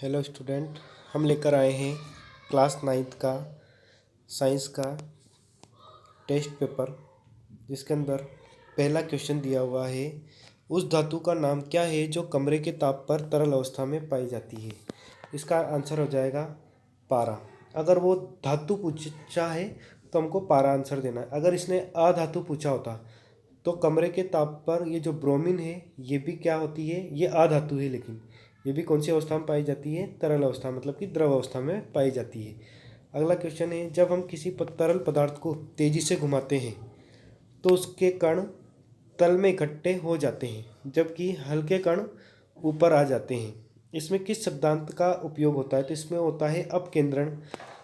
Hello student, हम लेकर आए हैं क्लास 9th का साइंस का टेस्ट पेपर, जिसके अंदर पहला क्वेश्चन दिया हुआ है। उस धातु का नाम क्या है जो कमरे के ताप पर तरल अवस्था में पाई जाती है। इसका आंसर हो जाएगा पारा। अगर वो धातु पूछा है तो हमको पारा आंसर देना है। अगर इसने अधातु पूछा होता तो कमरे के ताप पर ये जो ब्रोमीन है ये भी क्या होती है, ये अधातु है, लेकिन ये भी कौन सी अवस्था में पाई जाती है, तरल अवस्था, मतलब कि द्रव अवस्था में पाई जाती है। अगला क्वेश्चन है, जब हम किसी तरल पदार्थ को तेजी से घुमाते हैं तो उसके कण तल में इकट्ठे हो जाते हैं, जबकि हल्के कण ऊपर आ जाते हैं। इसमें किस सिद्धांत का उपयोग होता है? तो इसमें होता है अपकेंद्रण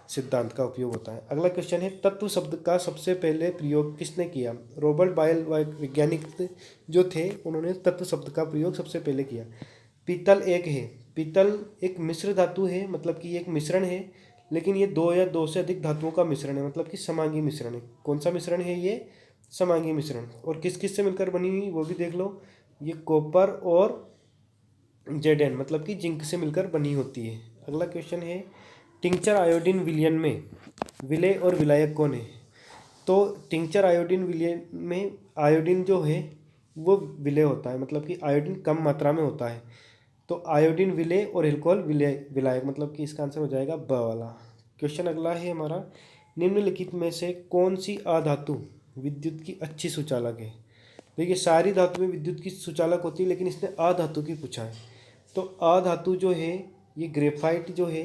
सिद्धांत का उपयोग होता है। अगला क्वेश्चन है, तत्व शब्द का सबसे पहले प्रयोग किसने किया? रॉबर्ट बायल वैज्ञानिक जो थे, उन्होंने तत्व शब्द का प्रयोग सबसे पहले किया। पीतल एक है। पीतल एक मिश्र धातु है, मतलब कि एक मिश्रण है, लेकिन ये दो या दो से अधिक धातुओं का मिश्रण है, मतलब कि समांगी मिश्रण है। कौन सा मिश्रण है ये? समांगी मिश्रण। और किस किस से मिलकर बनी हुई वो भी देख लो। ये कॉपर और जेडन, मतलब कि जिंक से मिलकर बनी होती है। अगला क्वेश्चन है, टिंचर आयोडीन विलयन में विलेय और विलायक कौन है? तो टिंचर आयोडीन विलयन में आयोडीन जो है वो विलेय होता है, मतलब कि आयोडीन कम मात्रा में होता है। तो आयोडीन विलेय और एल्कोहल विलायक, मतलब कि इसका आंसर हो जाएगा ब वाला। क्वेश्चन अगला है हमारा, निम्नलिखित में से कौन सी अधातु विद्युत की अच्छी सुचालक है? देखिए, सारी धातु में विद्युत की सुचालक होती है, लेकिन इसने अधातु की पूछा है। तो अधातु जो है ये ग्रेफाइट जो है,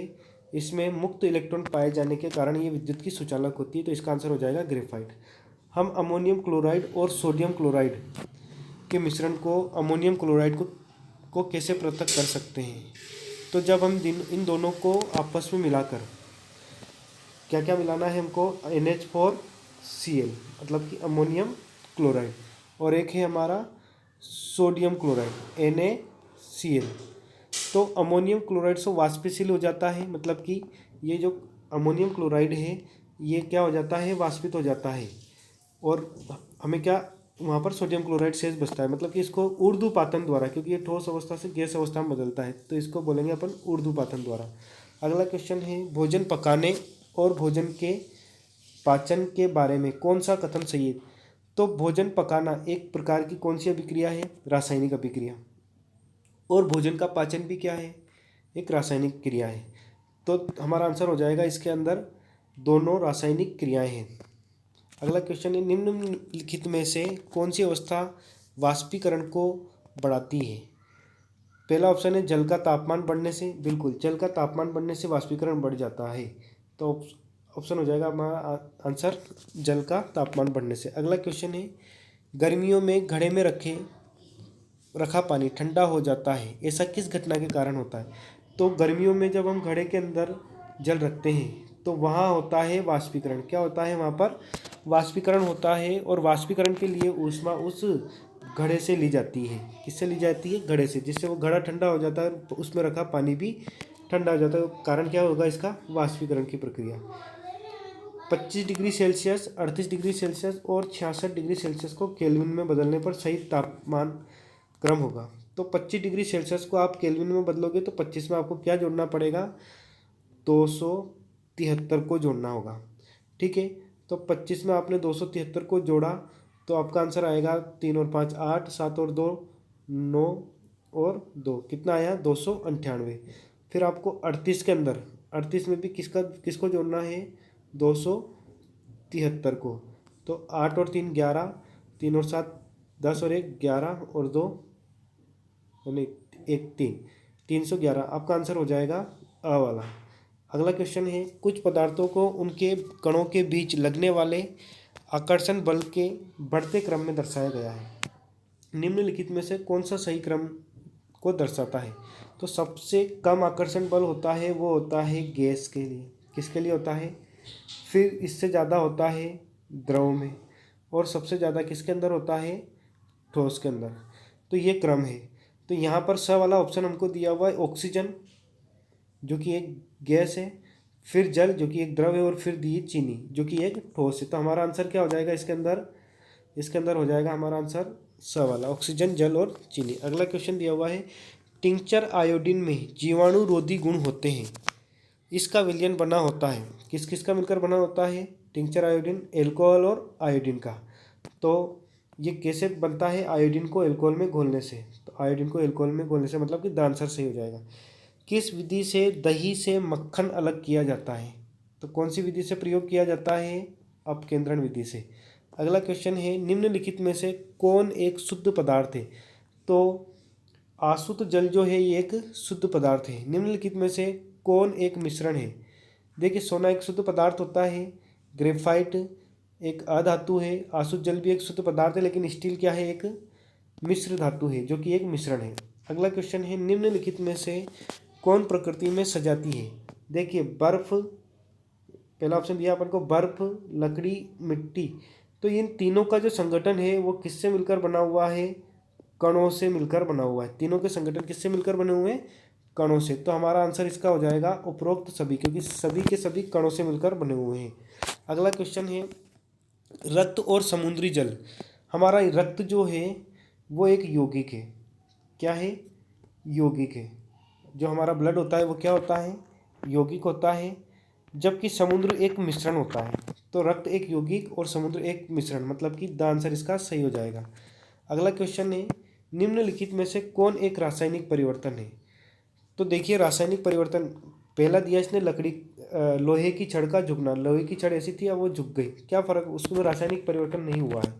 इसमें मुक्त इलेक्ट्रॉन पाए जाने के कारण ये विद्युत की सुचालक होती है। तो इसका आंसर हो जाएगा ग्रेफाइट। हम अमोनियम क्लोराइड और सोडियम क्लोराइड के मिश्रण को, अमोनियम क्लोराइड को कैसे पृथक कर सकते हैं? तो जब हम इन दोनों को आपस में मिलाकर, क्या क्या मिलाना है हमको, NH4Cl, मतलब कि अमोनियम क्लोराइड, और एक है हमारा सोडियम क्लोराइड NaCl। तो अमोनियम क्लोराइड से वाष्पशील हो जाता है, मतलब कि ये जो अमोनियम क्लोराइड है ये क्या हो जाता है, वाष्पित हो जाता है, और हमें क्या वहाँ पर सोडियम क्लोराइड शेष बचता है, मतलब कि इसको ऊर्ध्वपातन द्वारा, क्योंकि ये ठोस अवस्था से गैस अवस्था में बदलता है, तो इसको बोलेंगे अपन ऊर्ध्वपातन द्वारा। अगला क्वेश्चन है, भोजन पकाने और भोजन के पाचन के बारे में कौन सा कथन सही है? तो भोजन पकाना एक प्रकार की कौन सी अभिक्रिया है? रासायनिक अभिक्रिया। और भोजन का पाचन भी क्या है? एक रासायनिक क्रिया है। तो हमारा आंसर हो जाएगा इसके अंदर दोनों रासायनिक क्रियाएं हैं। अगला क्वेश्चन है, निम्नलिखित में से कौन सी अवस्था वाष्पीकरण को बढ़ाती है? पहला ऑप्शन है जल का तापमान बढ़ने से। बिल्कुल, जल का तापमान बढ़ने से वाष्पीकरण बढ़ जाता है। तो ऑप्शन हो जाएगा हमारा आंसर जल का तापमान बढ़ने से। अगला क्वेश्चन है, गर्मियों में घड़े में रखा पानी ठंडा हो जाता है, ऐसा किस घटना के कारण होता है? तो गर्मियों में जब हम घड़े के अंदर जल रखते हैं तो वहाँ होता है वाष्पीकरण। क्या होता है वहाँ पर? वाष्पीकरण होता है, और वाष्पीकरण के लिए ऊष्मा उस घड़े से ली जाती है। किससे ली जाती है? घड़े से, जिससे वो घड़ा ठंडा हो जाता है और उसमें रखा पानी भी ठंडा हो जाता है। कारण क्या होगा इसका? वाष्पीकरण की प्रक्रिया। 25 डिग्री सेल्सियस, 38 डिग्री सेल्सियस और 66 डिग्री सेल्सियस को केल्विन में बदलने पर सही तापमान क्रम होगा। तो 25 डिग्री सेल्सियस को आप केल्विन में बदलोगे तो 25 में आपको क्या जोड़ना पड़ेगा? 273 को जोड़ना होगा। ठीक है, तो 25 में आपने 273 को जोड़ा तो आपका आंसर आएगा 3 और 5 8, 7 और 2 9 और 2 कितना आया? 298। फिर आपको 38 के अंदर, 38 में भी किसको जोड़ना है? 273 को। तो 8 और 3 11, 3 और 7 10 और 1 11 और 2 यानी 1 3, 311 आपका आंसर हो जाएगा अ वाला। अगला क्वेश्चन है, कुछ पदार्थों को उनके कणों के बीच लगने वाले आकर्षण बल के बढ़ते क्रम में दर्शाया गया है। निम्नलिखित में से कौन सा सही क्रम को दर्शाता है? तो सबसे कम आकर्षण बल होता है वो होता है गैस के लिए। किसके लिए होता है? फिर इससे ज़्यादा होता है द्रव में, और सबसे ज़्यादा किसके अंदर होता है? ठोस के अंदर। तो ये क्रम है। तो यहाँ पर स वाला ऑप्शन हमको दिया हुआ है ऑक्सीजन, जो कि एक गैस है, फिर जल जो कि एक द्रव है, और फिर दी चीनी जो कि एक ठोस है। तो हमारा आंसर क्या हो जाएगा इसके अंदर? इसके अंदर हो जाएगा हमारा आंसर स वाला, ऑक्सीजन, जल और चीनी। अगला क्वेश्चन दिया हुआ है, टिंचर आयोडीन में जीवाणुरोधी गुण होते हैं। इसका विलयन बना होता है, किस किस का मिलकर बना होता है? टिंचर आयोडीन, एल्कोहल और आयोडीन का। तो ये कैसे बनता है? आयोडीन को एल्कोहल में घोलने से। तो आयोडीन को एल्कोहल में घोलने से मतलब कि द आंसर सही हो जाएगा। किस विधि से दही से मक्खन अलग किया जाता है? तो कौन सी विधि से प्रयोग किया जाता है? अपकेंद्रण विधि से। अगला क्वेश्चन है, निम्नलिखित में से कौन एक शुद्ध पदार्थ है? तो आसुत जल जो है ये एक शुद्ध पदार्थ है। निम्नलिखित में से कौन एक मिश्रण है? देखिए, सोना एक शुद्ध पदार्थ होता है, ग्रेफाइट एक अधातु है, आसुत जल भी एक शुद्ध पदार्थ है, लेकिन स्टील क्या है? एक मिश्र धातु है जो कि एक मिश्रण है। अगला क्वेश्चन है, निम्नलिखित में से कौन प्रकृति में सजाती है? देखिए, बर्फ, पहला ऑप्शन दिया अपन को, बर्फ, लकड़ी, मिट्टी। तो इन तीनों का जो संगठन है वो किससे मिलकर बना हुआ है? कणों से मिलकर बना हुआ है। तीनों के संगठन किससे मिलकर बने हुए हैं? कणों से। तो हमारा आंसर इसका हो जाएगा उपरोक्त सभी, क्योंकि सभी के सभी कणों से मिलकर बने हुए हैं। अगला क्वेश्चन है, रक्त और समुद्री जल। हमारा रक्त जो है वो एक यौगिक है। क्या है? यौगिक है। जो हमारा ब्लड होता है वो क्या होता है? यौगिक होता है। जबकि समुद्र एक मिश्रण होता है। तो रक्त एक यौगिक और समुद्र एक मिश्रण, मतलब कि द आंसर इसका सही हो जाएगा। अगला क्वेश्चन है, निम्नलिखित में से कौन एक रासायनिक परिवर्तन है? तो देखिए, रासायनिक परिवर्तन पहला दिया इसने लकड़ी, लोहे की छड़ का झुकना। लोहे की छड़ ऐसी थी, अब वो झुक गई, क्या फर्क? उसमें रासायनिक परिवर्तन नहीं हुआ है।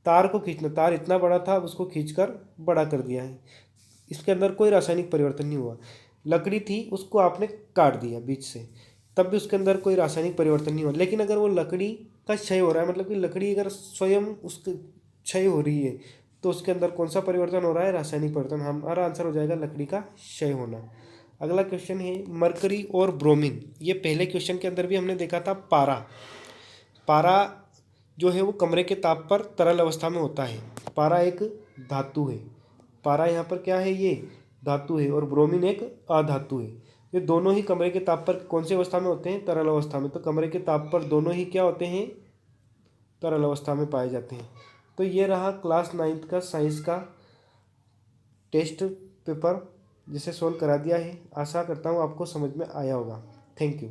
तार को खींचना, तार इतना बड़ा था, अब उसको खींचकर बड़ा कर दिया है, इसके अंदर कोई रासायनिक परिवर्तन नहीं हुआ। लकड़ी थी, उसको आपने काट दिया बीच से, तब भी उसके अंदर कोई रासायनिक परिवर्तन नहीं हुआ। लेकिन अगर वो लकड़ी का क्षय हो रहा है, मतलब कि लकड़ी अगर स्वयं उसकी क्षय हो रही है, तो उसके अंदर कौन सा परिवर्तन हो रहा है? रासायनिक परिवर्तन। हमारा आंसर हो जाएगा लकड़ी का क्षय होना। अगला क्वेश्चन है, मरकरी और ब्रोमीन। ये पहले क्वेश्चन के अंदर भी हमने देखा था। पारा, पारा जो है वो कमरे के ताप पर तरल अवस्था में होता है। पारा एक धातु है। पारा यहाँ पर क्या है? ये धातु है। और ब्रोमीन एक अधातु है। ये दोनों ही कमरे के ताप पर कौन सी अवस्था में होते हैं? तरल अवस्था में। तो कमरे के ताप पर दोनों ही क्या होते हैं? तरल अवस्था में पाए जाते हैं। तो ये रहा क्लास 9th का साइंस का टेस्ट पेपर, जिसे सोल्व करा दिया है। आशा करता हूँ आपको समझ में आया होगा। Thank you.